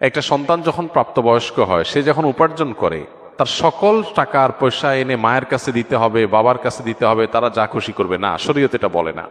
একটা সন্তান যখন প্রাপ্তবয়স্ক হয়, সে যখন উপার্জন করে, তার সকল টাকা আর পয়সা এনে মায়ের কাছে দিতে হবে, বাবার কাছে দিতে হবে, তারা যা খুশি করবে না। শরীয়ত এটা বলে না।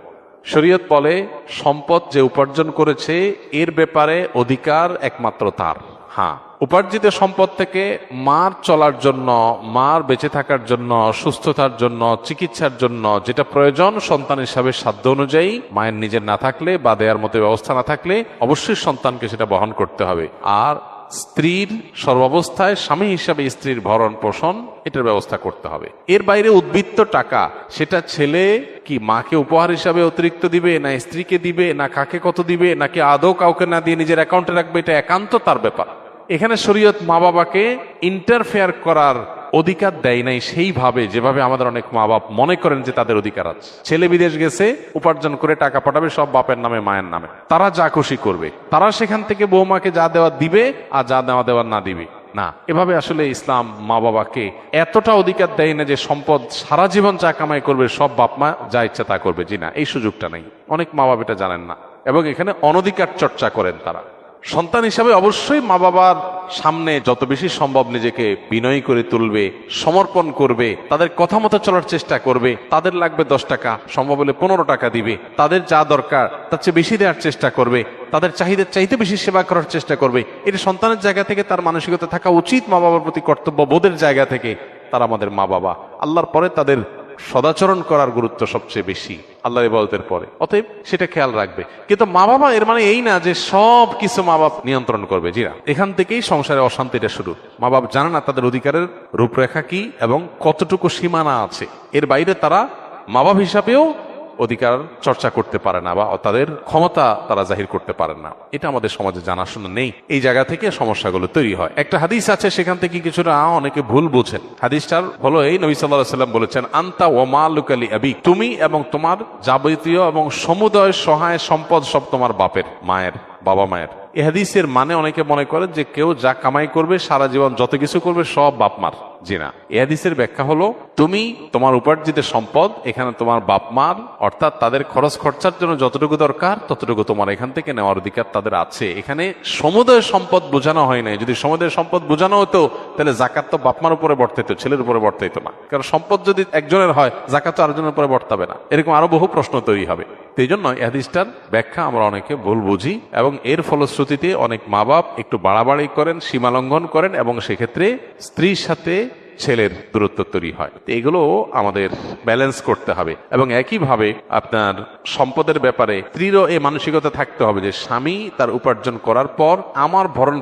শরীয়ত বলে সম্পদ যে উপার্জন করেছে এর ব্যাপারে অধিকার একমাত্র তার। হ্যাঁ, উপার্জিত সম্পদ থেকে মার চলার জন্য, মার বেঁচে থাকার জন্য, সুস্থতার জন্য, চিকিৎসার জন্য যেটা প্রয়োজন সন্তান হিসাবে সাধ্য অনুযায়ী, মায়ের নিজের না থাকলে বা দেওয়ার মতো ব্যবস্থা না থাকলে অবশ্যই সন্তানকে সেটা বহন করতে হবে। আর স্ত্রীর সর্বাবস্থায় স্বামী হিসাবে স্ত্রীর ভরণ পোষণ এটার ব্যবস্থা করতে হবে। এর বাইরে উদ্বৃত্ত টাকা সেটা ছেলে কি মাকে উপহার হিসাবে অতিরিক্ত দিবে, না স্ত্রীকে দিবে, না কাকে কত দিবে, নাকি আদৌ কাউকে না দিয়ে নিজের অ্যাকাউন্টে রাখবে, এটা একান্ত তার ব্যাপার। এখানে শরীয়ত মা বাবাকে ইন্টারফেয়ার করার অধিকার দেয় নাই সেইভাবে যেভাবে আমাদের অনেক মা বাপ মনে করেন যে তাদের অধিকার আছে। ছেলে বিদেশ গেছে, উপার্জন করে টাকা পাঠাবে সব বাপের নামে মায়ের নামে, তারা যা খুশি করবে, তারা সেখান থেকে বৌমাকে যা দেওয়া দিবে আর যা দেওয়া দেওয়ার না দিবে না। এভাবে আসলে ইসলাম মা বাবাকে এতটা অধিকার দেয় না যে সম্পদ সারা জীবন যা কামাই করবে সব বাপ মা যা ইচ্ছা তা করবে। জি না, এই সুযোগটা নেই। অনেক মা বাবা এটা জানেন না এবং এখানে অনধিকার চর্চা করেন তারা। সন্তান হিসাবে অবশ্যই মা বাবার সামনে যত বেশি সম্ভব নিজেকে বিনয়ী করে তুলবে, সমর্পণ করবে, তাদের কথা মতো চলার চেষ্টা করবে। তাদের লাগবে 10 টাকা, সম্ভব হলে 15 টাকা দিবে। তাদের যা দরকার তার চেয়ে বেশি দেওয়ার চেষ্টা করবে, তাদের চাহিদার চাইতে বেশি সেবা করার চেষ্টা করবে। এটা সন্তানের জায়গা থেকে তার মানসিকতা থাকা উচিত। মা বাবার প্রতি কর্তব্য বোধের জায়গা থেকে তারা আমাদের মা বাবা। আল্লাহর পরে তাদের সদাচরণ করার গুরুত্ব সবচেয়ে বেশি আল্লাহর ইবাদতের পরে, অতএব সেটা খেয়াল রাখবে। কিন্তু মা বাবা এর মানে এই না যে সব কিছু মা বাপ নিয়ন্ত্রণ করবে। জি না, এখান থেকেই সংসারে অশান্তিটা শুরু। মা বাপ জানে না তাদের অধিকারের রূপরেখা কি এবং কতটুকু সীমানা আছে। এর বাইরে তারা মা বাপ হিসাবেও অধিকার চর্চা করতে পারে না বা তাদের ক্ষমতা তারা জাহির করতে পারেন না। এটা আমাদের সমাজে জানাশোনা নেই। এই জায়গা থেকে সমস্যাগুলো তৈরি হয়। একটা হাদিস আছে, সেখান থেকে কিছুটা অনেকে ভুল বুঝেন। হাদিসটার হলো এই, নবী সাল্লাল্লাহু আলাইহি ওয়াসাল্লাম বলেছেন, আনতা ওয়া মালুকা লি আবিক, তুমি এবং তোমার যাবতীয় এবং সমুদয় সহায় সম্পদ সব তোমার বাপের, মায়ের, বাবা মায়ের। এই হাদিসের মানে অনেকে মনে করে যে কেউ যা কামাই করবে সারা জীবন যত কিছু করবে সব বাপ মার। জি না, এই হাদিসের ব্যাখ্যা হলো তুমি তোমার উপার্জিত সম্পদ এখানে তোমার বাপ মার, অর্থাৎ তাদের খরচ খরচার জন্য যতটুকু দরকার ততটুকু তোমার এখান থেকে নেওয়ার অধিকার তাদের আছে। এখানে সমুদয় সম্পদ বোঝানো হয় নাই। যদি সমুদয় সম্পদ বোঝানো হতো তাহলে জাকাত তো বাপ মার উপরে বর্তাইতো, ছেলের উপরে বর্তাইতো না। কারণ সম্পদ যদি একজনের হয় জাকাত তো আরেকজনের উপরে বর্তাবে না। এরকম আরো বহু প্রশ্ন তৈরি হবে। এই জন্য এই হাদিসটার ব্যাখ্যা আমরা অনেকে ভুল বুঝি এবং এর ফলশ্রুতিতে অনেক মা বাপ একটু বাড়াবাড়ি করেন, সীমা লঙ্ঘন করেন এবং সেক্ষেত্রে স্ত্রীর সাথে ছেলের দূরত্ব তৈরি হয়। এগুলো আমাদের ব্যালেন্স করতে হবে এবং একইভাবে আপনার সম্পদের ব্যাপারে স্ত্রীরও এই মানসিকতা থাকতে হবে যে স্বামী তার উপার্জন করার পর আমার ভরণ